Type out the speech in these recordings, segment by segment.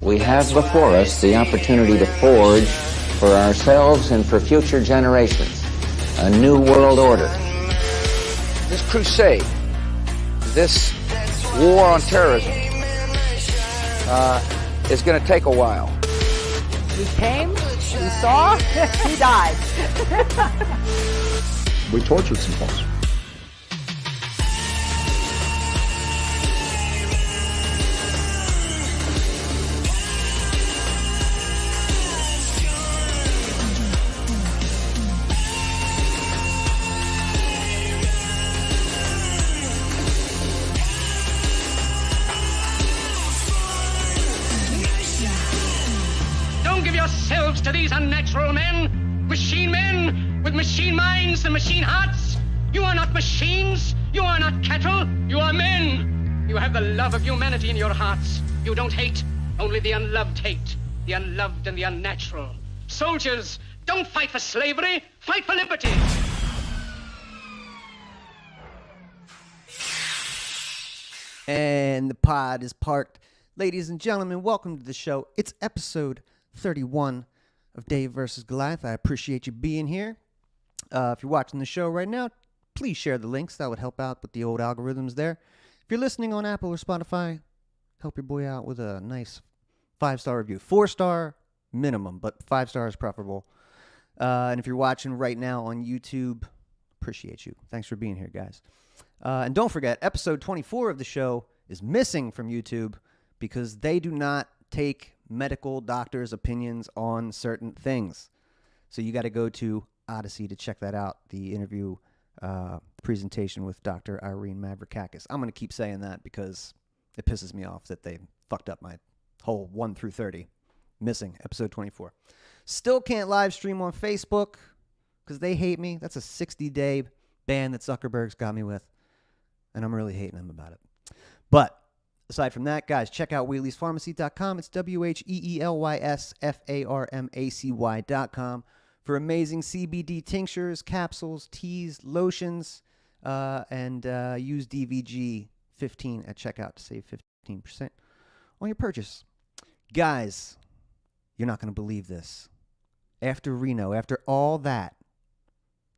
We have before us the opportunity to forge for ourselves and for future generations a new world order. This crusade, this war on terrorism, is going to take a while. We came, we saw, we died. We tortured some folks. Yourselves to these unnatural men with machine minds and machine hearts. You are not machines. You are not cattle. You are men. You have the love of humanity in your hearts. You don't hate. Only the unloved hate. The unloved and the unnatural. Soldiers, don't fight for slavery. Fight for liberty. And the pod is parked. Ladies and gentlemen, welcome to the show. It's episode 31 of Dave versus Goliath. I appreciate you being here. If you're watching the show right now, please share the links. That would help out with the old algorithms there. If you're listening on Apple or Spotify, help your boy out with a nice 5-star review. 4-star minimum, but 5 stars preferable. And if you're watching right now on YouTube, appreciate you. Thanks for being here, guys. And don't forget, episode 24 of the show is missing from YouTube because they do not take medical doctors' opinions on certain things. So you got to go to Odyssey to check that out, the interview presentation with Dr. Irene Mavrikakis. I'm going to keep saying that because it pisses me off that they fucked up my whole 1 through 30. Missing, episode 24. Still can't live stream on Facebook because they hate me. That's a 60-day ban that Zuckerberg's got me with, and I'm really hating them about it. But aside from that, guys, check out WheeliesPharmacy.com. It's WheeliesPharmacy.com for amazing CBD tinctures, capsules, teas, lotions, and use DVG 15 at checkout to save 15% on your purchase. Guys, you're not going to believe this. After Reno, after all that,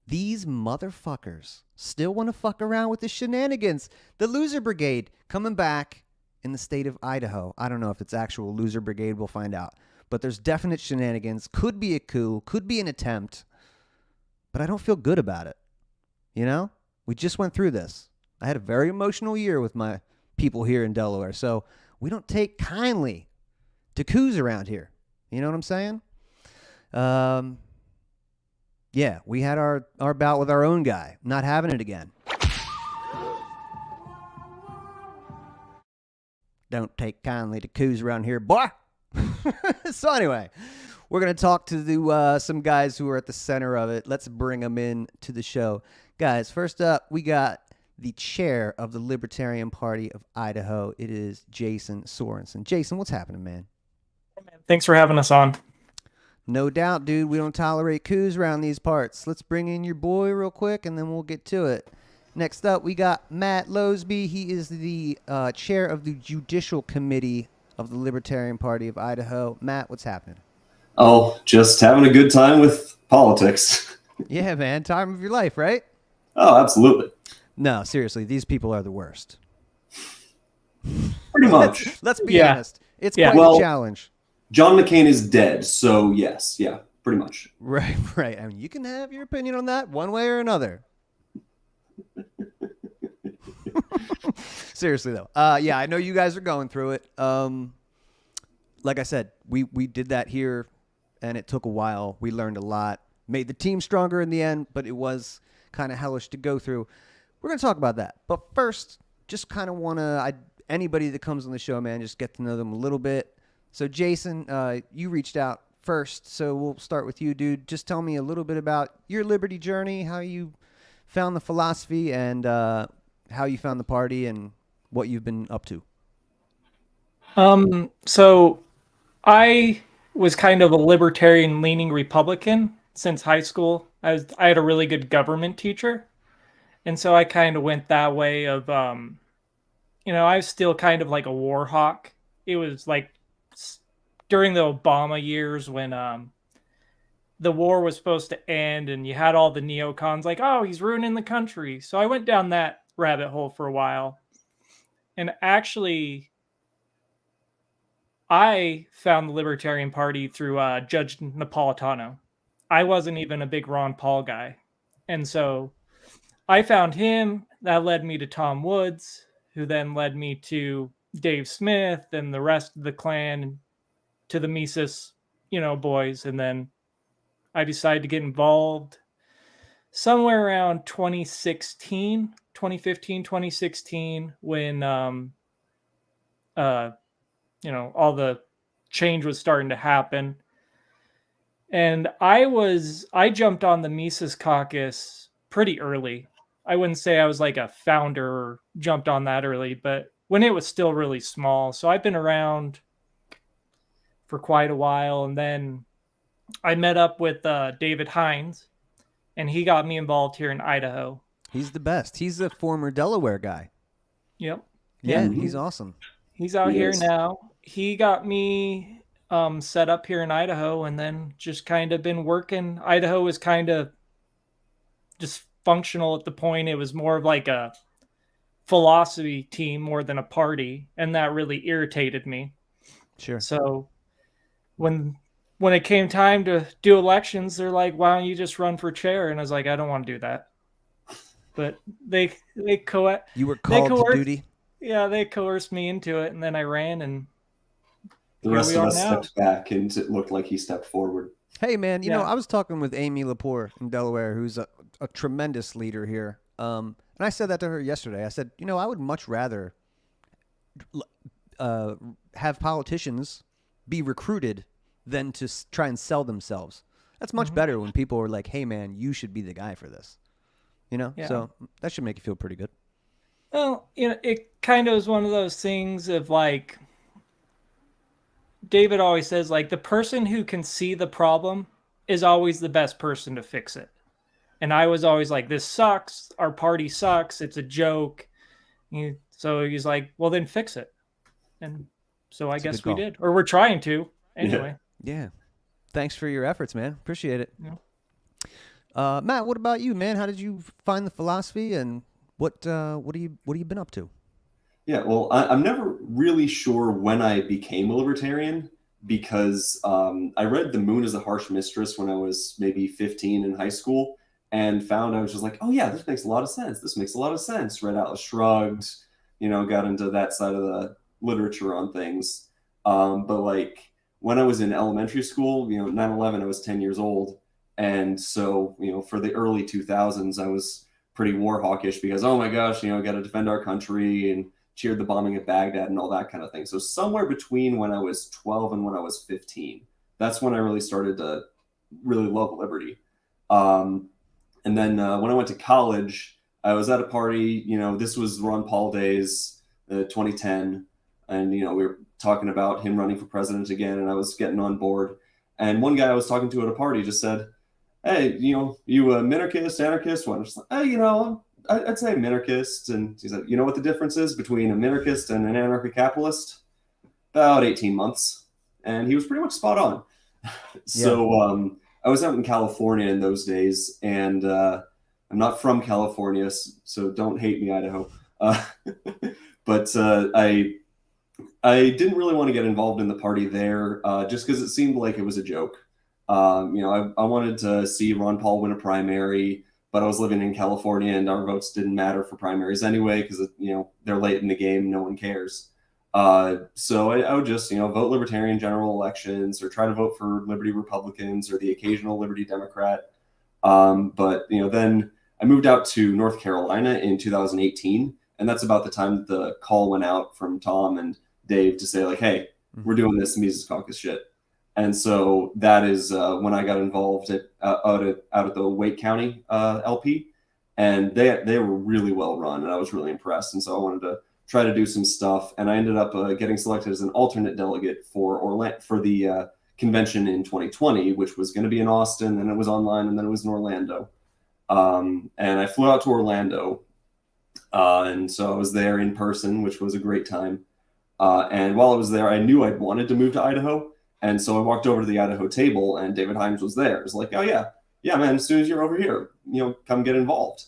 these motherfuckers still want to fuck around with the shenanigans. The Loser Brigade coming back in the state of Idaho. I don't know if it's actual Loser Brigade. We'll find out. But there's definite shenanigans. Could be a coup. Could be an attempt. But I don't feel good about it. You know? We just went through this. I had a very emotional year with my people here in Delaware. So we don't take kindly to coups around here. You know what I'm saying? Yeah, we had our bout with our own guy. Not having it again. Don't take kindly to coups around here, boy. So anyway, we're going to talk to some guys who are at the center of it. Let's bring them in to the show. Guys, first up, we got the chair of the Libertarian Party of Idaho. It is Jayson Sorensen. Jayson, what's happening, man? Thanks for having us on. No doubt, dude. We don't tolerate coups around these parts. Let's bring in your boy real quick, and then we'll get to it. Next up, we got Matt Loesby. He is the chair of the Judicial Committee of the Libertarian Party of Idaho. Matt, what's happening? Oh, just having a good time with politics. Yeah, man. Time of your life, right? Oh, absolutely. No, seriously. These people are the worst. Pretty much. Let's be honest. It's quite a challenge. John McCain is dead, so yes. Yeah, pretty much. Right. I mean, you can have your opinion on that one way or another. Seriously though, yeah, I know you guys are going through it. Like I said, we did that here, and it took a while. We learned a lot, made the team stronger in the end, but it was kind of hellish to go through. We're gonna talk about that, but first, just kind of wanna anybody that comes on the show, man, just get to know them a little bit. So Jayson, you reached out first, so we'll start with you, dude. Just tell me a little bit about your liberty journey, how you found the philosophy, and how you found the party, and what you've been up to. So I was kind of a libertarian-leaning Republican since high school. I had a really good government teacher, and so I kind of went that way of, I was still kind of like a war hawk. It was like during the Obama years when the war was supposed to end and you had all the neocons like, oh, he's ruining the country. So I went down that rabbit hole for a while. And actually, I found the Libertarian Party through Judge Napolitano. I wasn't even a big Ron Paul guy. And so I found him. That led me to Tom Woods, who then led me to Dave Smith and the rest of the clan, to the Mises, boys. And then I decided to get involved somewhere around 2015, 2016, when, all the change was starting to happen. And I jumped on the Mises caucus pretty early. I wouldn't say I was like a founder or jumped on that early, but when it was still really small. So I've been around for quite a while. And then I met up with David Hines, and he got me involved here in Idaho. He's the best. He's a former Delaware guy. Yep. Yeah, he's awesome. He's out here now. He got me set up here in Idaho, and then just kind of been working. Idaho is kind of just functional at the point. It was more of like a philosophy team more than a party, and that really irritated me. Sure. So when it came time to do elections, they're like, why don't you just run for chair? And I was like, I don't want to do that. But you were called to duty. Yeah, they coerced me into it, and then I ran, and the rest of us stepped back, and it looked like he stepped forward. Hey, man, you know, I was talking with Amy Lepore in Delaware, who's a tremendous leader here. And I said that to her yesterday. I said, I would much rather have politicians be recruited than to try and sell themselves. That's much better when people are like, hey, man, you should be the guy for this. So that should make you feel pretty good. Well, it kind of is one of those things of like, David always says, like, the person who can see the problem is always the best person to fix it. And I was always like, this sucks. Our party sucks. It's a joke. So he's like, well, then fix it. And so I guess we did. Or we're trying to. Anyway. Yeah. Thanks for your efforts, man. Appreciate it. Yeah. Matt, what about you, man? How did you find the philosophy, and what have you been up to? Yeah, well, I'm never really sure when I became a libertarian, because I read The Moon is a Harsh Mistress when I was maybe 15 in high school, and found I was just like, oh yeah, this makes a lot of sense. This makes a lot of sense. Read Atlas Shrugged, got into that side of the literature on things. But like when I was in elementary school, 9/11, I was 10 years old. And so, for the early 2000s, I was pretty war hawkish because, oh my gosh, got to defend our country, and cheered the bombing of Baghdad and all that kind of thing. So somewhere between when I was 12 and when I was 15, that's when I really started to really love liberty. And then when I went to college, I was at a party, this was Ron Paul days, 2010. And, we were talking about him running for president again, and I was getting on board. And one guy I was talking to at a party just said, hey, you a minarchist, anarchist? Well, I'm just like, hey, I'd say minarchist. And he said, you know what the difference is between a minarchist and an anarcho-capitalist? About 18 months. And he was pretty much spot on. So I was out in California in those days, and I'm not from California, so don't hate me, Idaho. But I didn't really want to get involved in the party there, just because it seemed like it was a joke. I wanted to see Ron Paul win a primary, but I was living in California, and our votes didn't matter for primaries anyway, because they're late in the game, no one cares. So I would just vote Libertarian general elections, or try to vote for Liberty Republicans or the occasional Liberty Democrat. But then I moved out to North Carolina in 2018, and that's about the time that the call went out from Tom and Dave to say like, hey, we're doing this Mises Caucus shit. And so that is when I got involved out at the Wake County LP, and they were really well run, and I was really impressed. And so I wanted to try to do some stuff, and I ended up getting selected as an alternate delegate for the convention in 2020, which was going to be in Austin, and it was online, and then it was in Orlando. And I flew out to Orlando, and so I was there in person, which was a great time. And while I was there, I knew I'd wanted to move to Idaho. And so I walked over to the Idaho table, and David Himes was there. It was like, oh yeah, man, as soon as you're over here, come get involved.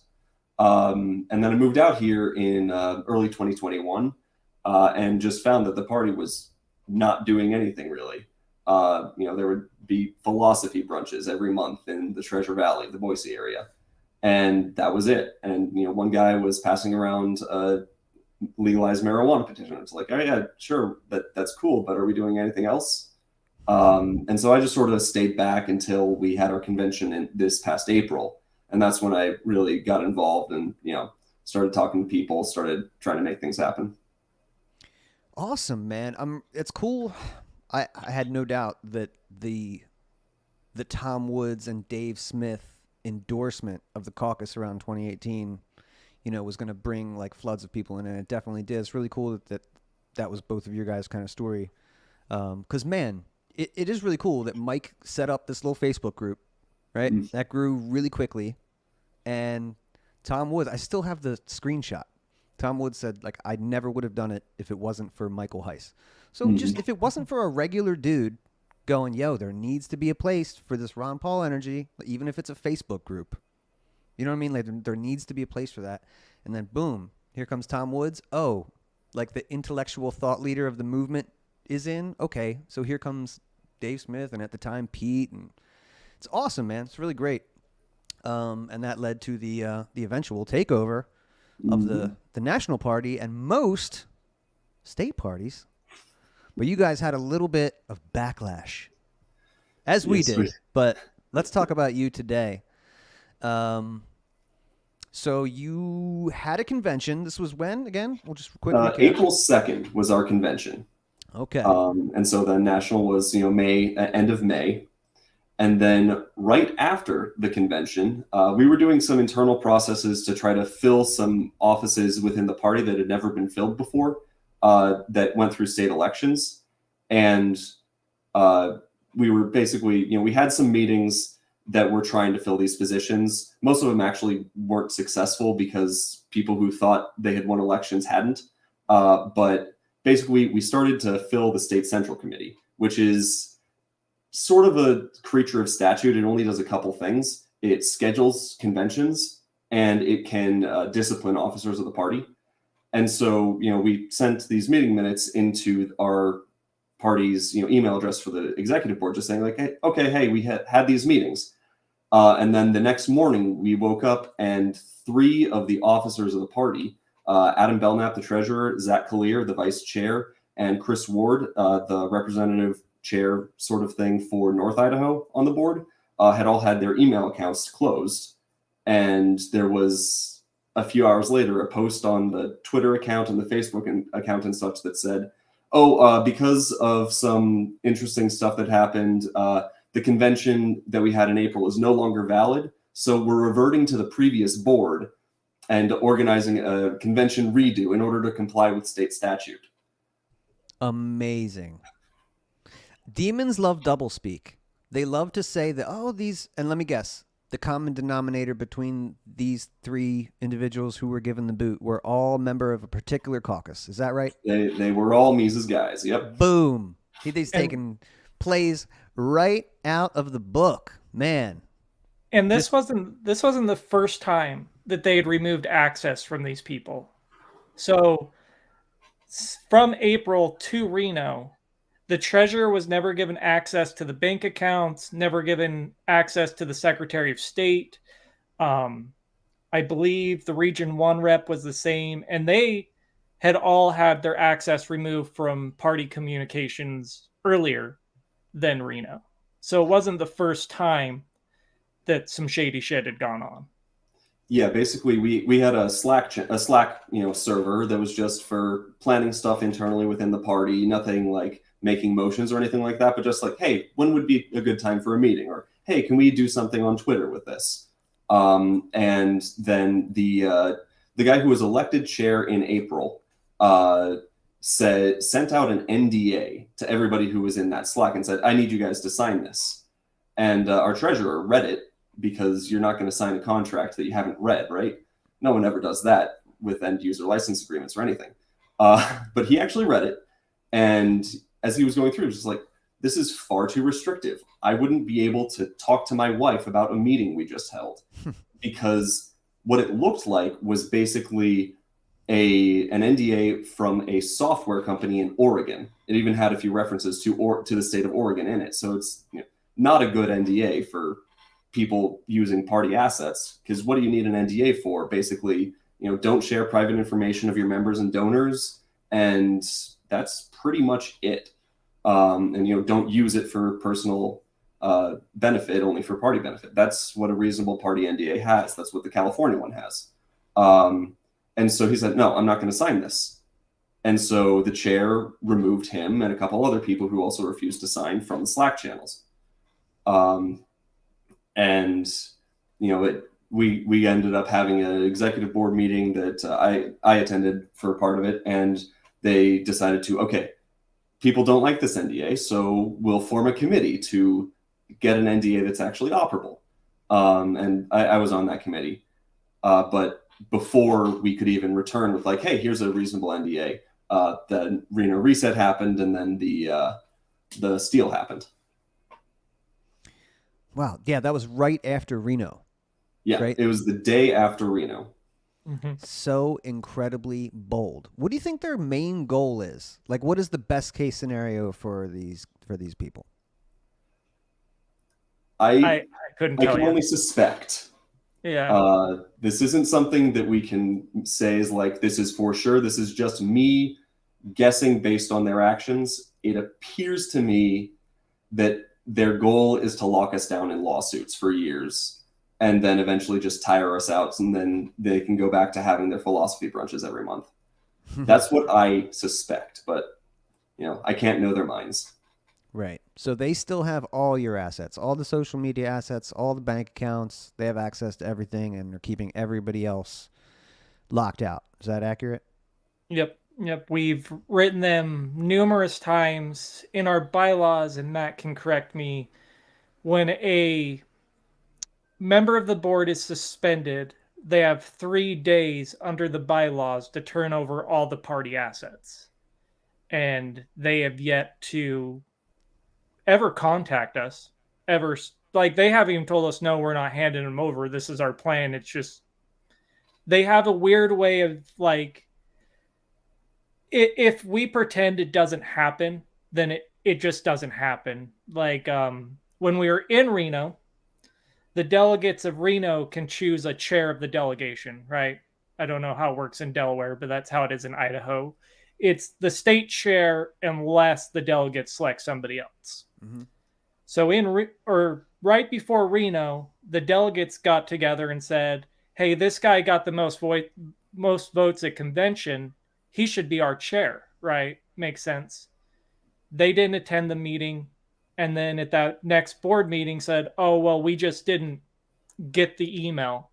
And then I moved out here in early 2021, and just found that the party was not doing anything really. There would be philosophy brunches every month in the Treasure Valley, the Boise area, and that was it. And one guy was passing around a legalized marijuana petition. It's like, oh yeah, sure, that's cool, but are we doing anything else? And so I just sort of stayed back until we had our convention in this past April. And that's when I really got involved and, started talking to people, started trying to make things happen. Awesome, man. It's cool. I had no doubt that the Tom Woods and Dave Smith endorsement of the caucus around 2018, was going to bring like floods of people in, and it definitely did. It's really cool that was both of your guys' kind of story. 'Cause man, it is really cool that Mike set up this little Facebook group, right? Mm-hmm. That grew really quickly. And Tom Woods, I still have the screenshot. Tom Woods said, like, I never would have done it if it wasn't for Michael Heiss. So just if it wasn't for a regular dude going, yo, there needs to be a place for this Ron Paul energy, even if it's a Facebook group. You know what I mean? Like, there needs to be a place for that. And then, boom, here comes Tom Woods. Oh, like the intellectual thought leader of the movement is in. Okay, so here comes Dave Smith and at the time Pete. And it's awesome, man. It's really great. And that led to the eventual takeover of the national party and most state parties. But you guys had a little bit of backlash, as we did. But let's talk about you today. So you had a convention. This was when, again? We'll just quickly April 2nd was our convention. Okay. And so the national was, end of May. And then right after the convention, we were doing some internal processes to try to fill some offices within the party that had never been filled before, that went through state elections. And we were basically, we had some meetings that were trying to fill these positions. Most of them actually weren't successful because people who thought they had won elections hadn't. But basically, we started to fill the state central committee, which is sort of a creature of statute. It only does a couple things. It schedules conventions and it can discipline officers of the party. And so, we sent these meeting minutes into our party's, email address for the executive board, just saying like, hey, okay, we had these meetings. And then the next morning we woke up and 3 of the officers of the party, Adam Belknap, the treasurer, Zach Collier, the vice chair, and Chris Ward, the representative chair sort of thing for North Idaho on the board, had all had their email accounts closed. And there was a few hours later a post on the Twitter account and the Facebook account and such that said, because of some interesting stuff that happened, the convention that we had in April is no longer valid. So we're reverting to the previous board and organizing a convention redo in order to comply with state statute. Amazing. Demons love doublespeak. They love to say that, these, and let me guess, the common denominator between these 3 individuals who were given the boot were all a member of a particular caucus. Is that right? They were all Mises guys. Yep. Boom. He's taking plays right out of the book, man. And this wasn't the first time that they had removed access from these people. So from April to Reno, the treasurer was never given access to the bank accounts, never given access to the Secretary of State. I believe the Region 1 rep was the same, and they had all had their access removed from party communications earlier than Reno. So it wasn't the first time that some shady shit had gone on. Yeah, basically we had a Slack server that was just for planning stuff internally within the party, nothing like making motions or anything like that, but just like, hey, when would be a good time for a meeting? Or, hey, can we do something on Twitter with this? And then the guy who was elected chair in April sent out an NDA to everybody who was in that Slack and said, I need you guys to sign this. And our treasurer read it, because you're not going to sign a contract that you haven't read, right? No one ever does that with end user license agreements or anything. But he actually read it. And as he was going through, he was just like, this is far too restrictive. I wouldn't be able to talk to my wife about a meeting we just held because what it looked like was basically an NDA from a software company in Oregon. It even had a few references to the state of Oregon in it. So it's not a good NDA for people using party assets, because what do you need an NDA for? Basically, don't share private information of your members and donors, and that's pretty much it. And don't use it for personal benefit, only for party benefit. That's what a reasonable party NDA has. That's what the California one has. And so he said, no, I'm not going to sign this. And so the chair removed him and a couple other people who also refused to sign from the Slack channels. We ended up having an executive board meeting that I attended for a part of it, and they decided to, okay, people don't like this NDA, so we'll form a committee to get an NDA that's actually operable. And I was on that committee. But before we could even return with like, hey, here's a reasonable NDA, the Reno reset happened, and then the steal happened. Wow. Yeah, that was right after Reno. Yeah, right? It was the day after Reno. Mm-hmm. So incredibly bold. What do you think their main goal is? Like, what is the best case scenario for these people? I couldn't tell you. I can only suspect. Yeah. This isn't something that we can say is like, this is for sure. This is just me guessing based on their actions. It appears to me that their goal is to lock us down in lawsuits for years and then eventually just tire us out, and then they can go back to having their philosophy brunches every month. That's what I suspect, but I can't know their minds. Right. So they still have all your assets, all the social media assets, all the bank accounts. They have access to everything, and they're keeping everybody else locked out. Is that accurate? Yep. We've written them numerous times in our bylaws, and Matt can correct me. When a member of the board is suspended, they have 3 days under the bylaws to turn over all the party assets. And they have yet to ever contact us, ever. Like, they haven't even told us, no, we're not handing them over. This is our plan. It's just, they have a weird way of, like, if we pretend it doesn't happen, then it just doesn't happen. Like, when we were in Reno, the delegates of Reno can choose a chair of the delegation, right? I don't know how it works in Delaware, but that's how it is in Idaho. It's the state chair unless the delegates select somebody else. Mm-hmm. So right before Reno, the delegates got together and said, hey, this guy got the most votes at convention. He should be our chair, right? Makes sense. They didn't attend the meeting. And then at that next board meeting said, oh, well, we just didn't get the email.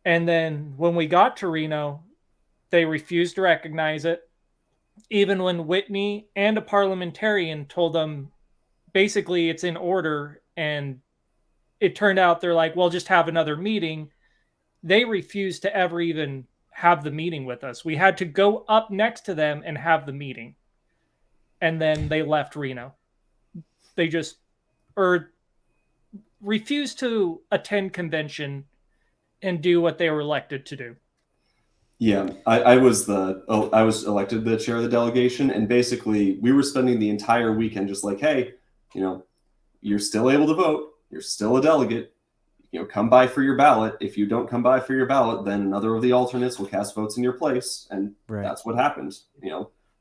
And then when we got to Reno, they refused to recognize it. Even when Whitney and a parliamentarian told them, basically, it's in order. And it turned out they're like, well, just have another meeting. They refused to ever even have the meeting with us. We had to go up next to them and have the meeting. And then they left Reno. They just refused to attend convention and do what they were elected to do. Yeah, I was elected the chair of the delegation, and basically we were spending the entire weekend just like, hey, you're still able to vote. You're still a delegate. Come by for your ballot. If you don't come by for your ballot, then another of the alternates will cast votes in your place, and right. That's what happened.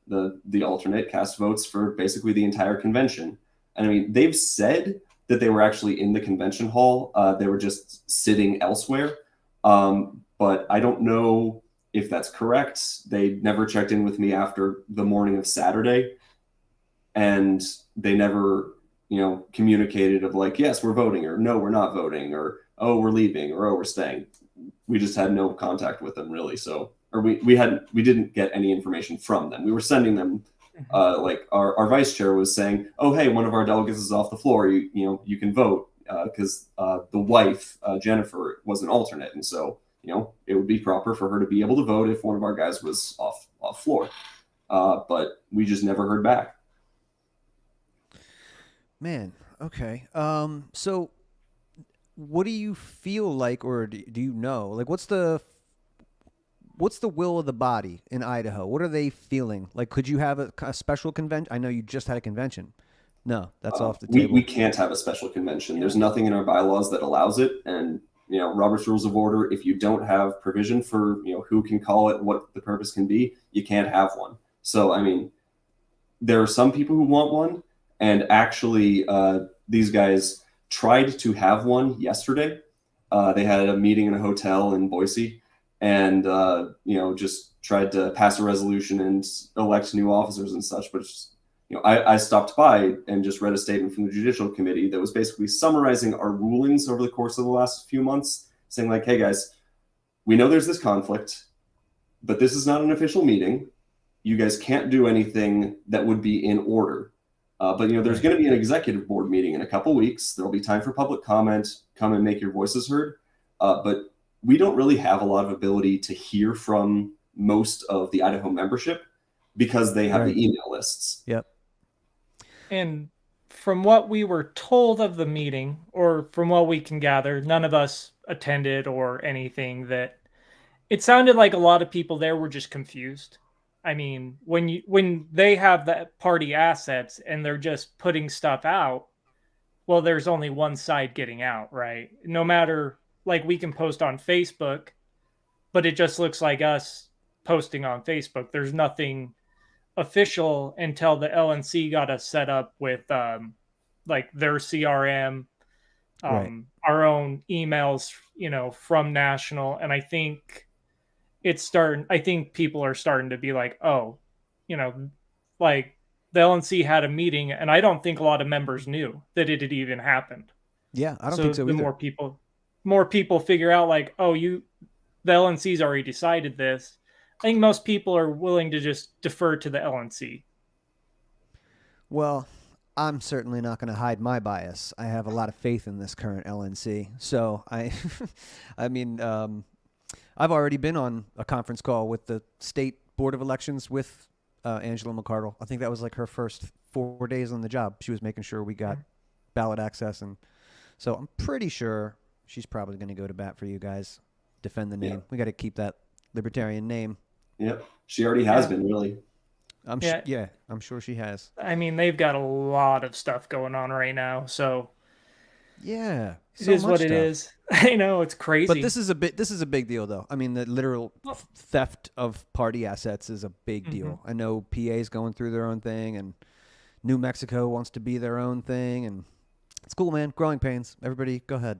The alternate cast votes for basically the entire convention. And I mean, they've said that they were actually in the convention hall. They were just sitting elsewhere. But I don't know if that's correct. They never checked in with me after the morning of Saturday. And they never, communicated of like, yes, we're voting, or no, we're not voting, or, oh, we're leaving, or, oh, we're staying. We just had no contact with them really. So, or we didn't get any information from them. We were sending them like our vice chair was saying, oh, hey, one of our delegates is off the floor. You can vote because the wife, Jennifer, was an alternate. And so, it would be proper for her to be able to vote if one of our guys was off floor. But we just never heard back. Man, okay. So what do you feel like, or do you know, like, what's the will of the body in Idaho? What are they feeling? Like, could you have a special convention? I know you just had a convention. No, that's off the table. We can't have a special convention. There's nothing in our bylaws that allows it. And, Robert's Rules of Order, if you don't have provision for, who can call it, what the purpose can be, you can't have one. So, I mean, there are some people who want one. And actually, these guys tried to have one yesterday. They had a meeting in a hotel in Boise and, just tried to pass a resolution and elect new officers and such. But it's just, I stopped by and just read a statement from the Judicial Committee that was basically summarizing our rulings over the course of the last few months, saying like, hey guys, we know there's this conflict, but this is not an official meeting. You guys can't do anything that would be in order. But there's going to be an executive board meeting in a couple weeks. There'll be time for public comment. Come and make your voices heard. But we don't really have a lot of ability to hear from most of the Idaho membership because they have the email lists. Yep. And from what we were told of the meeting, or from what we can gather, none of us attended or anything, that it sounded like a lot of people there were just confused. I mean, when they have the party assets and they're just putting stuff out, well, there's only one side getting out, right? No matter, like, we can post on Facebook, but it just looks like us posting on Facebook. There's nothing official until the LNC got us set up with like their CRM, our own emails, from national. And I think people are starting to be like, oh, like the LNC had a meeting, and I don't think a lot of members knew that it had even happened. Yeah, I don't think so the either. more people figure out, like, oh, the LNC's already decided this. I think most people are willing to just defer to the LNC. Well, I'm certainly not going to hide my bias. I have a lot of faith in this current LNC. So I mean, I've already been on a conference call with the state board of elections with Angela McCardle. I think that was like her first 4 days on the job. She was making sure we got ballot access. And so I'm pretty sure she's probably going to go to bat for you guys, defend the name. Yeah. We got to keep that libertarian name. Yep. She already has been, really. I'm sure she has. I mean, they've got a lot of stuff going on right now, so yeah, it is what it is. I know, it's crazy. But this is a big deal, though. I mean, the literal theft of party assets is a big deal. I know PA's going through their own thing, and New Mexico wants to be their own thing, and it's cool, man. Growing pains. Everybody, go ahead,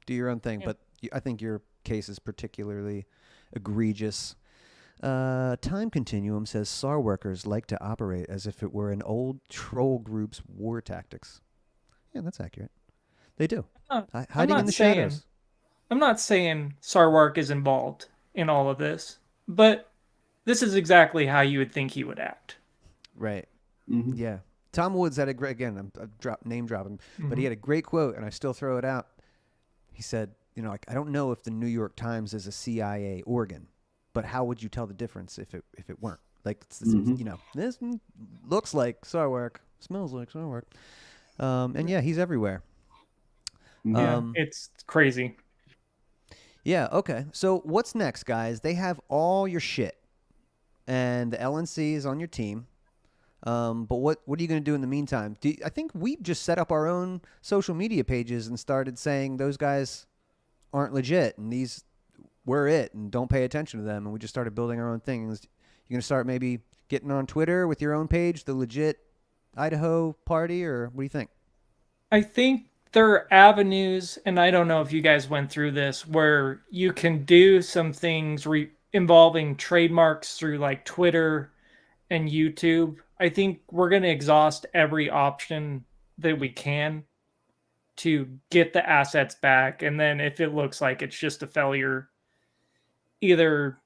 do your own thing. Yeah. But I think your case is particularly egregious. Time Continuum says SAR workers like to operate as if it were an old troll group's war tactics. Yeah, that's accurate. They do. Hiding in the shadows. I'm not saying Sarwark is involved in all of this, but this is exactly how you would think he would act. Right. Mm-hmm. Yeah. Tom Woods had a great, again, I'm name dropping, but he had a great quote, and I still throw it out. He said, I don't know if the New York Times is a CIA organ, but how would you tell the difference if it weren't? Like, this looks like Sarwark, smells like Sarwark. And yeah, he's everywhere. Yeah, it's crazy. Yeah, okay. So what's next, guys? They have all your shit, and the LNC is on your team. But what are you going to do in the meantime? I think we just set up our own social media pages and started saying those guys aren't legit, and these we're it, and don't pay attention to them. And we just started building our own things. You're going to start maybe getting on Twitter with your own page, the Legit Idaho Party, or what do you think? I think there are avenues, and I don't know if you guys went through this, where you can do some things involving trademarks through like Twitter and YouTube. I think we're going to exhaust every option that we can to get the assets back. And then if it looks like it's just a failure, either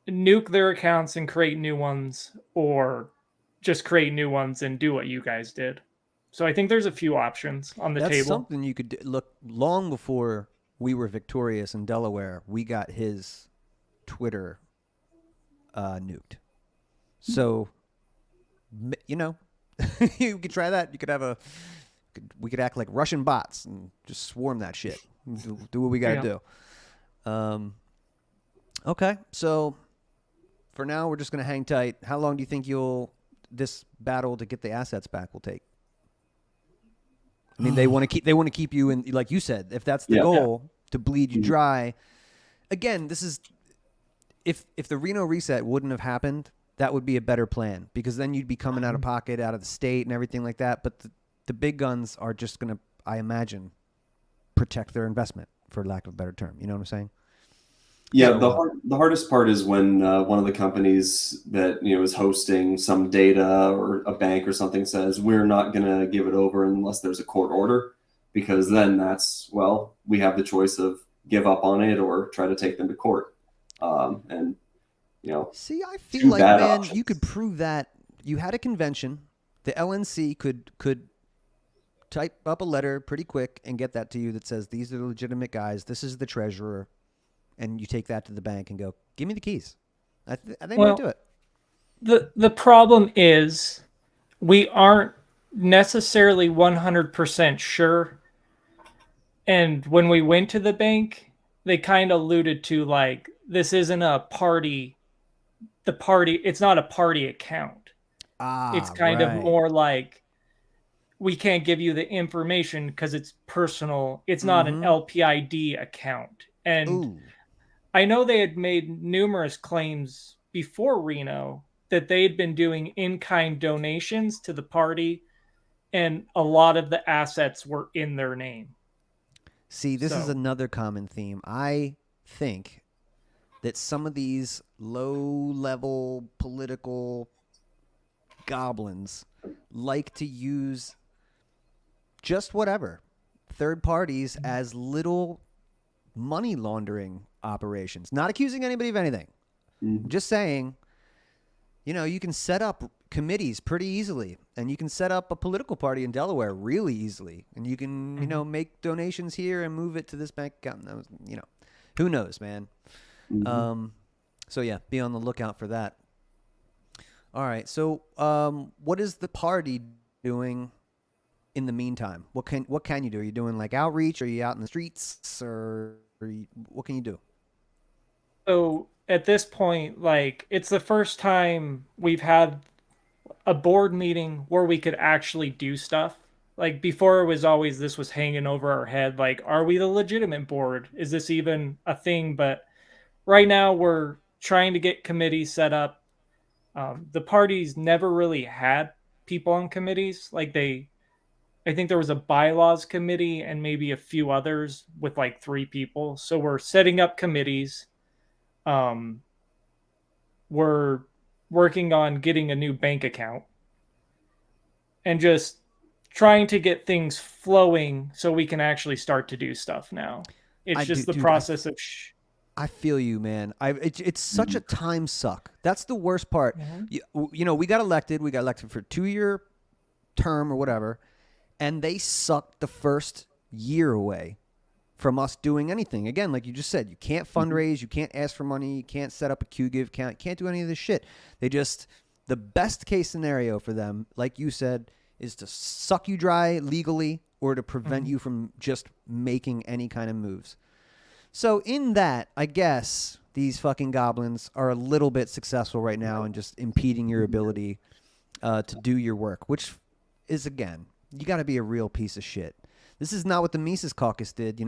nuke their accounts and create new ones, or just create new ones and do what you guys did. So I think there's a few options on the table. That's something you could do. Look, long before we were victorious in Delaware, we got his Twitter nuked. So, you could try that. You could have We could act like Russian bots and just swarm that shit. Do what we got to do. Okay, so for now, we're just going to hang tight. How long do you think this battle to get the assets back will take? I mean, they want to keep you in, like you said, if that's the goal, to bleed you dry. Again, this is if the Reno reset wouldn't have happened, that would be a better plan, because then you'd be coming out of pocket, out of the state and everything like that. But the big guns are just going to, I imagine, protect their investment, for lack of a better term. You know what I'm saying? Yeah, the hardest part is when one of the companies that is hosting some data, or a bank or something, says we're not going to give it over unless there's a court order, because then we have the choice of give up on it or try to take them to court. See, I feel like, man, you could prove that you had a convention, the LNC could type up a letter pretty quick and get that to you that says these are the legitimate guys, this is the treasurer. And you take that to the bank and go, give me the keys. I think we might do it. The problem is we aren't necessarily 100% sure. And when we went to the bank, they kind of alluded to, like, this isn't a party. It's not a party account. It's kind of more like, we can't give you the information because it's personal. It's not an LPID account. And I know they had made numerous claims before Reno that they had been doing in-kind donations to the party, and a lot of the assets were in their name. See, this is another common theme. I think that some of these low-level political goblins like to use just whatever, third parties, as little money laundering operations. Not accusing anybody of anything. Just saying, you can set up committees pretty easily, and you can set up a political party in Delaware really easily, and you can, make donations here and move it to this bank account. Who knows, man? So yeah, be on the lookout for that. All right. So, what is the party doing in the meantime? What can you do? Are you doing like outreach? Are you out in the streets, or what can you do? So at this point, like, it's the first time we've had a board meeting where we could actually do stuff. Like, before, it was always, this was hanging over our head. Like, are we the legitimate board? Is this even a thing? But right now we're trying to get committees set up. The party's never really had people on committees. Like, I think there was a bylaws committee and maybe a few others with like 3 people. So we're setting up committees. We're working on getting a new bank account and just trying to get things flowing so we can actually start to do stuff now. It's just the process of... I feel you, man. It's such a time suck. That's the worst part. We got elected. We got elected for a 2-year term or whatever, and they sucked the first year away from us doing anything. Again, like you just said, you can't fundraise, you can't ask for money, you can't set up a Q-Give account, can't do any of this shit. The best case scenario for them, like you said, is to suck you dry legally or to prevent you from just making any kind of moves. So in that, I guess these fucking goblins are a little bit successful right now in just impeding your ability to do your work, which is, again, you got to be a real piece of shit. This is not what the Mises Caucus did,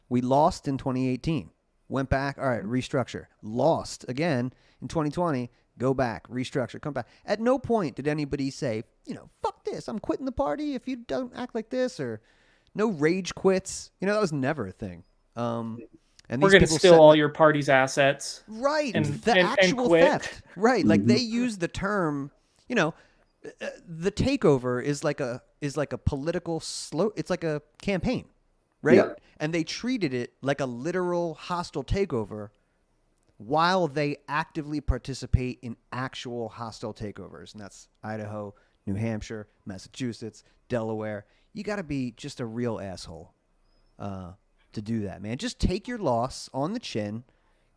We lost in 2018. Went back, all right, restructure. Lost again in 2020. Go back, restructure, come back. At no point did anybody say, fuck this, I'm quitting the party if you don't act like this, or no rage quits. That was never a thing. And we're going to steal all your party's assets. Right. And actual quit. theft. Right. Like, they use the term, the takeover is like a political it's like a campaign, right? Yeah. And they treated it like a literal hostile takeover while they actively participate in actual hostile takeovers. And that's Idaho, New Hampshire, Massachusetts, Delaware. You got to be just a real asshole to do that, man. Just take your loss on the chin.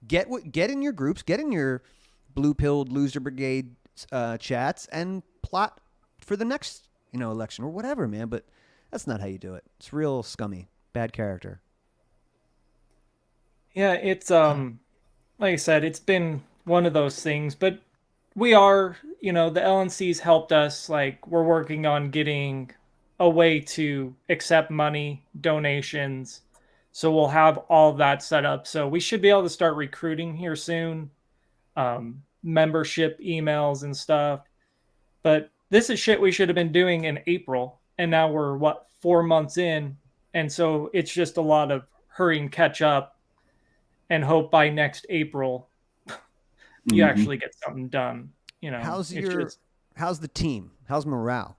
Get in your groups, get in your blue-pilled loser brigade chats, and plot for the next election or whatever, man. But That's not how you do it. It's real scummy, bad character. Yeah, it's like I said, it's been one of those things, but we are, the LNC's helped us. Like, we're working on getting a way to accept money, donations. So we'll have all of that set up. So we should be able to start recruiting here soon. Membership emails and stuff. But this is shit we should have been doing in April. And now we're 4 months in. And so it's just a lot of hurry and catch up and hope by next April you actually get something done. How's the team? How's morale?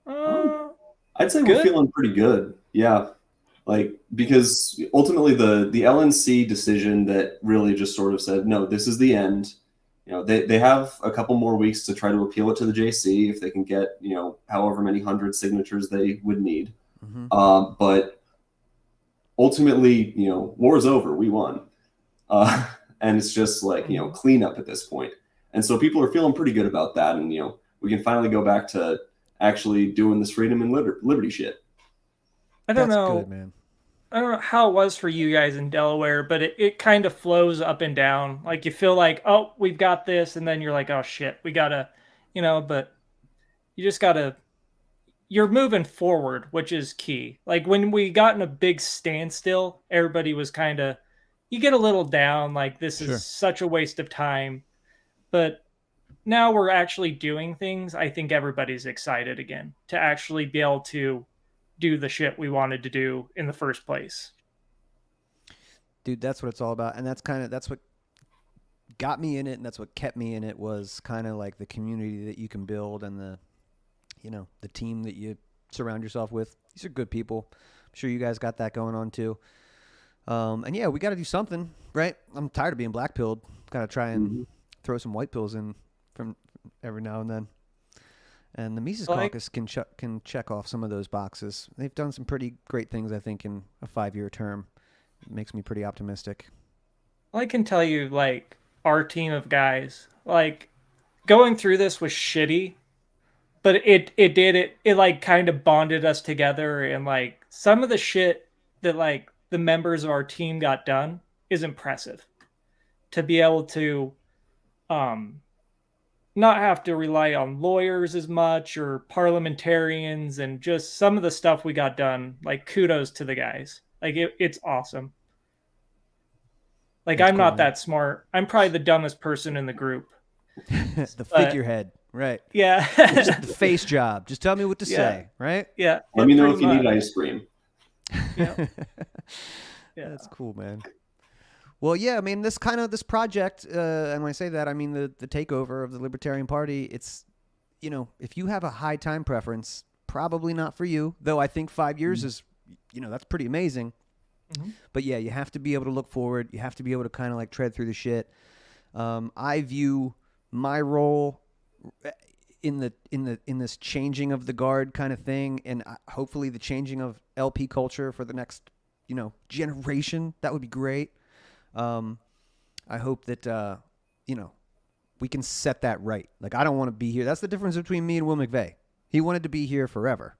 I'd say good. We're feeling pretty good. Yeah. Like, because ultimately the LNC decision that really just sort of said, no, this is the end. They have a couple more weeks to try to appeal it to the JC if they can get, however many hundred signatures they would need. But ultimately, war's over. We won. And it's just like, cleanup at this point. And so people are feeling pretty good about that. And, we can finally go back to actually doing this freedom and liberty shit. I don't That's know. good, man. I don't know how it was for you guys in Delaware, but it kind of flows up and down. Like, you feel like, oh, we've got this. And then you're like, oh shit, we gotta, but you just gotta, you're moving forward, which is key. Like, when we got in a big standstill, everybody was kind of, you get a little down, like, this is such a waste of time. But now we're actually doing things. I think everybody's excited again to actually be able to do the shit we wanted to do in the first place. Dude, that's what it's all about. And that's what got me in it, and that's what kept me in it, was kind of like the community that you can build and the team that you surround yourself with. These are good people. I'm sure you guys got that going on too. And yeah, we got to do something, right? I'm tired of being black pilled. Got to try and throw some white pills in from every now and then. And the Mises Caucus can check off some of those boxes. They've done some pretty great things, I think, in a 5-year term. It makes me pretty optimistic. I can tell you, like, our team of guys, like, going through this was shitty, but it like kind of bonded us together. And like, some of the shit that like the members of our team got done is impressive. To be able to not have to rely on lawyers as much or parliamentarians, and just some of the stuff we got done, like, kudos to the guys. Like, it's awesome. Like, That's I'm cool, not man. that smart. I'm probably the dumbest person in the group. The figurehead, right? Yeah. Just the face job. Just tell me what to say, right? Yeah. Let me know pretty if you need much. ice cream. Yeah. That's cool, man. Well, yeah, I mean, this project, and when I say that, I mean the takeover of the Libertarian Party. It's, if you have a high time preference, probably not for you. Though I think 5 years is, that's pretty amazing. But yeah, you have to be able to look forward. You have to be able to kind of like tread through the shit. I view my role in this changing of the guard kind of thing, and hopefully the changing of LP culture for the next generation. That would be great. I hope that we can set that right. Like, I don't want to be here. That's the difference between me and Will McVeigh. He wanted to be here forever.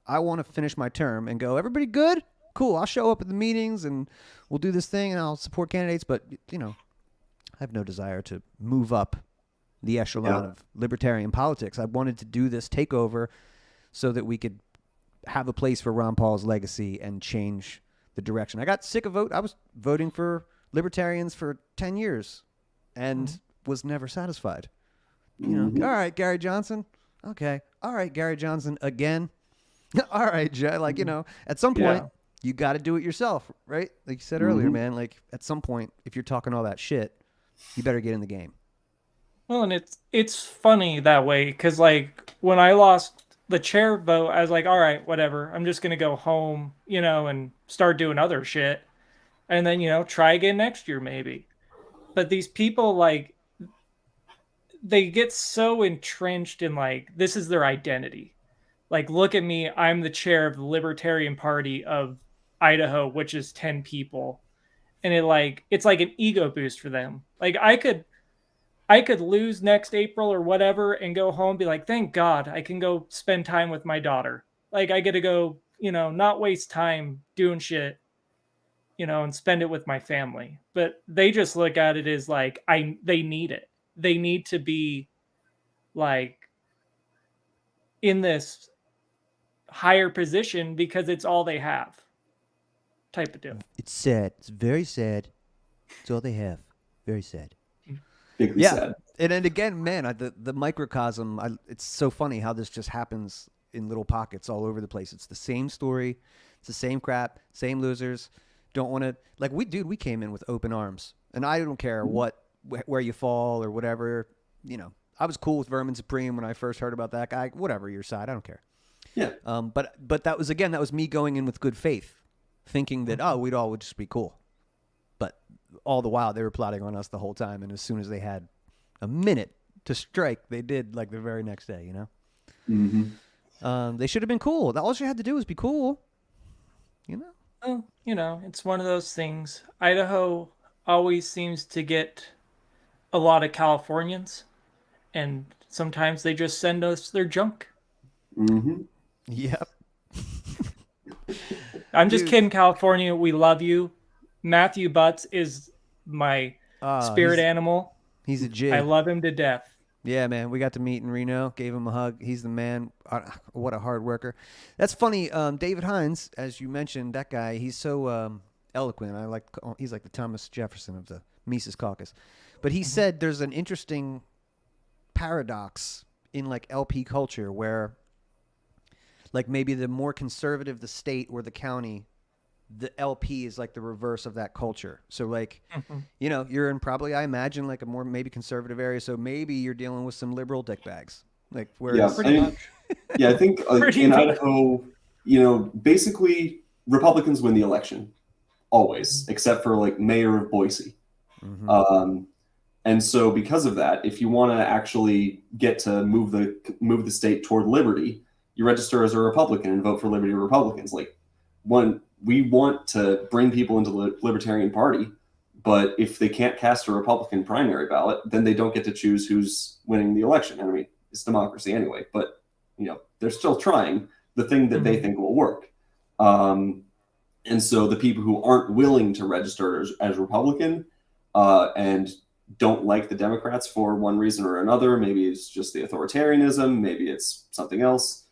I want to finish my term and go, everybody good? Cool. I'll show up at the meetings and we'll do this thing and I'll support candidates. But, I have no desire to move up the echelon of libertarian politics. I wanted to do this takeover so that we could have a place for Ron Paul's legacy and change the direction. I got sick of I was voting for libertarians for 10 years and was never satisfied. All right, Gary Johnson. Okay. All right, Gary Johnson again. All right, Jay. Like, at some point, you got to do it yourself, right? Like you said earlier, man, like at some point, if you're talking all that shit, you better get in the game. Well, and it's funny that way, because like when I lost the chair vote, I was like, all right, whatever. I'm just going to go home, and start doing other shit. And then, try again next year, maybe. But these people, like, they get so entrenched in, like, this is their identity. Like, look at me. I'm the chair of the Libertarian Party of Idaho, which is 10 people. And it's like an ego boost for them. Like, I could lose next April or whatever and go home and be like, thank God I can go spend time with my daughter. Like I get to go, not waste time doing shit, and spend it with my family. But they just look at it as like they need it. They need to be like in this higher position because it's all they have. Type of deal. It's sad. It's very sad. It's all they have. Very sad. Bigly sad. And again, man, the microcosm, it's so funny how this just happens in little pockets all over the place. It's the same story. It's the same crap, same losers. Don't want to, like, we came in with open arms. And I don't care where you fall or whatever. I was cool with Vermin Supreme when I first heard about that guy. Whatever your side, I don't care. Yeah. But that was me going in with good faith, thinking that, we'd all would just be cool. But all the while, they were plotting on us the whole time. And as soon as they had a minute to strike, they did, like, the very next day, They should have been cool. All you had to do was be cool, Well, it's one of those things. Idaho always seems to get a lot of Californians, and sometimes they just send us their junk. Mm-hmm. Yep. I'm just kidding, California. We love you. Matthew Butts is my spirit animal. He's a G. I love him to death. Yeah, man. We got to meet in Reno. Gave him a hug. He's the man. What a hard worker. That's funny. David Hines, as you mentioned, that guy, he's so eloquent. He's like the Thomas Jefferson of the Mises Caucus. But he said there's an interesting paradox in like LP culture where like maybe the more conservative the state or the county, the LP is like the reverse of that culture. So like, you're in probably, I imagine, like a more maybe conservative area. So maybe you're dealing with some liberal dickbags. Like where pretty much. Yeah, I think in Idaho, basically Republicans win the election always, except for like mayor of Boise. And so because of that, if you want to actually get to move the state toward liberty, you register as a Republican and vote for Liberty Republicans. Like we want to bring people into the Libertarian Party, but if they can't cast a Republican primary ballot, then they don't get to choose who's winning the election. I mean, it's democracy anyway, but they're still trying the thing that they think will work. And so the people who aren't willing to register as Republican and don't like the Democrats for one reason or another, maybe it's just the authoritarianism, maybe it's something else,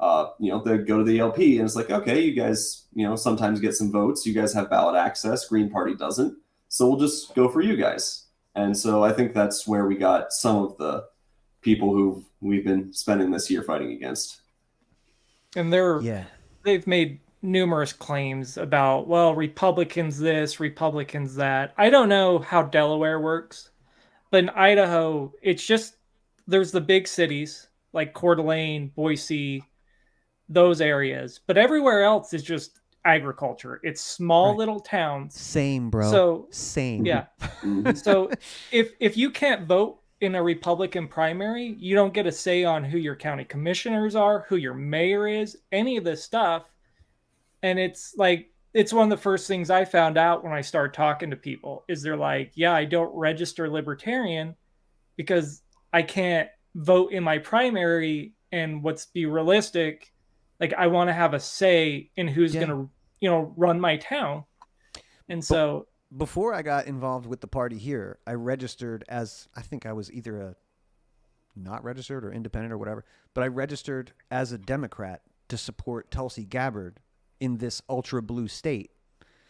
they go to the LP and it's like, okay, you guys, sometimes get some votes. You guys have ballot access. Green Party doesn't. So we'll just go for you guys. And so I think that's where we got some of the people who we've been spending this year fighting against. And they've made numerous claims about, well, Republicans this, Republicans that. I don't know how Delaware works, but in Idaho, it's just, there's the big cities like Coeur d'Alene, Boise, those areas, but everywhere else is just agriculture. It's small little towns. Same, bro. So same. Yeah. So if you can't vote in a Republican primary, you don't get a say on who your county commissioners are, who your mayor is, any of this stuff. And it's like, it's one of the first things I found out when I started talking to people is they're like, yeah, I don't register Libertarian because I can't vote in my primary. And let's be realistic, like I want to have a say in who's going to, run my town. And so before I got involved with the party here, I registered as, I think I was either a not registered or independent or whatever, but I registered as a Democrat to support Tulsi Gabbard in this ultra blue state.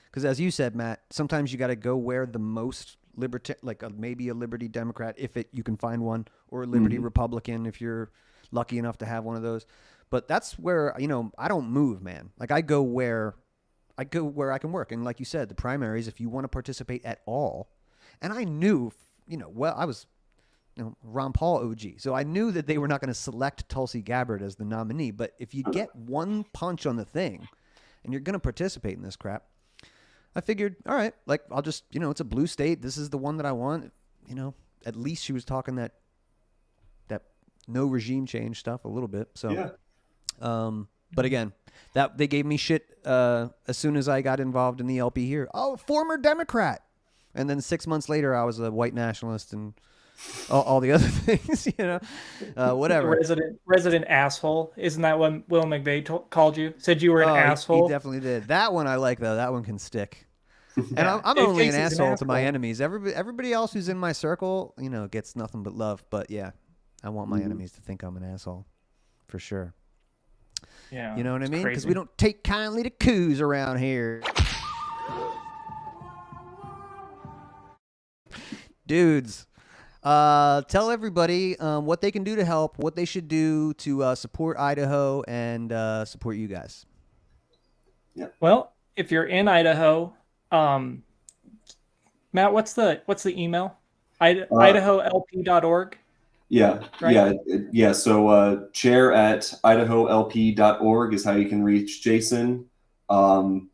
Because as you said, Matt, sometimes you got to go where the most maybe a Liberty Democrat, if you can find one, or a Liberty Republican, if you're lucky enough to have one of those. But that's where, I don't move, man. Like I go where I can work. And like you said, the primaries, if you want to participate at all. And I knew, I was Ron Paul OG. So I knew that they were not going to select Tulsi Gabbard as the nominee. But if you get one punch on the thing and you're going to participate in this crap, I figured, all right, like I'll just, it's a blue state. This is the one that I want. At least she was talking that no regime change stuff a little bit. So, yeah. But again, that they gave me shit as soon as I got involved in the LP here. Oh, former Democrat. And then 6 months later, I was a white nationalist and all the other things, whatever. Resident asshole. Isn't that what Will McVeigh called you? Said you were an asshole. He definitely did. That one I like though. That one can stick. And Yeah. I'm It only an thinks he's asshole to my enemies. Everybody else who's in my circle, gets nothing but love. But yeah, I want my enemies to think I'm an asshole, for sure. Yeah, You know what I it's mean? Because crazy. we don't take kindly to coups around here. Dudes, tell everybody what they can do to help, what they should do to support Idaho and support you guys. Well, if you're in Idaho, Matt, what's the email? IdahoLP.org. Yeah, Right? yeah. So chair at IdahoLP.org is how you can reach Jayson. And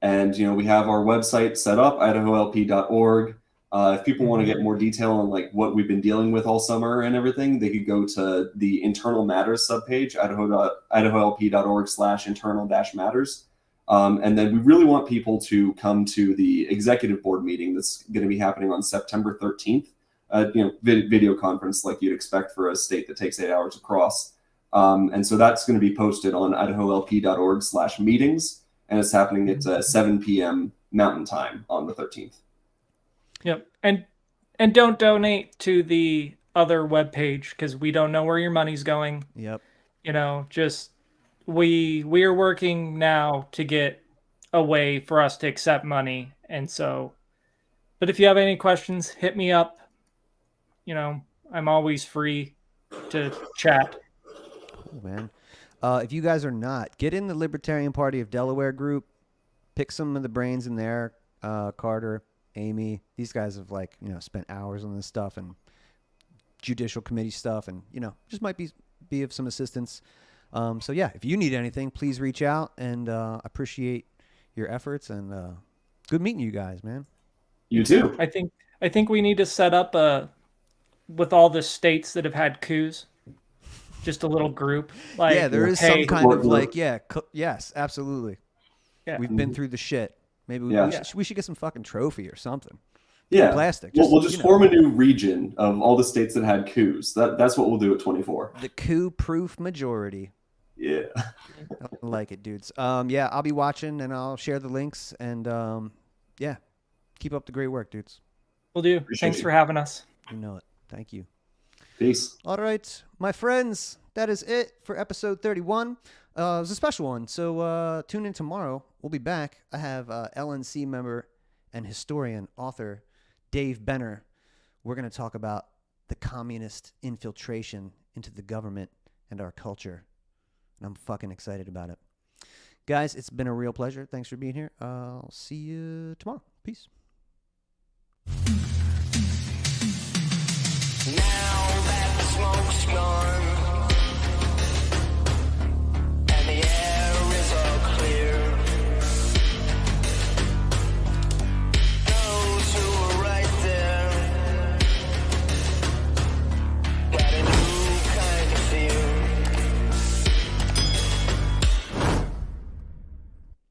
we have our website set up, IdahoLP.org. If people want to get more detail on like what we've been dealing with all summer and everything, they could go to the Internal Matters subpage, IdahoLP.org/internal-matters. And then we really want people to come to the executive board meeting that's going to be happening on September 13th. Video conference like you'd expect for a state that takes 8 hours across. And so that's going to be posted on IdahoLP.org/meetings, and it's happening at 7 p.m. Mountain Time on the 13th. Yep. And don't donate to the other webpage because we don't know where your money's going. Yep. Just we are working now to get a way for us to accept money. And so, but if you have any questions, hit me up. I'm always free to chat. Cool, man. If you guys are not, get in the Libertarian Party of Delaware group. Pick some of the brains in there. Carter, Amy. These guys have spent hours on this stuff and judicial committee stuff, and just might be of some assistance. So yeah, if you need anything, please reach out, and appreciate your efforts, and good meeting you guys, man. You too. I think we need to set up with all the states that have had coups, just a little group. There is some kind of yes, absolutely. Yeah. We've been through the shit. Maybe we should get some fucking trophy or something. Yeah, plastic. We'll just form a new region of all the states that had coups. That's what we'll do at 24. The coup-proof majority. Yeah. I like it, dudes. I'll be watching, and I'll share the links, and keep up the great work, dudes. Will do. Thanks for having us. You know it. Thank you. Peace. All right, my friends, that is it for episode 31. It was a special one, so tune in tomorrow. We'll be back. I have LNC member and historian, author Dave Benner. We're going to talk about the communist infiltration into the government and our culture, and I'm fucking excited about it. Guys, it's been a real pleasure. Thanks for being here. I'll see you tomorrow. Peace. Now that the smoke's gone,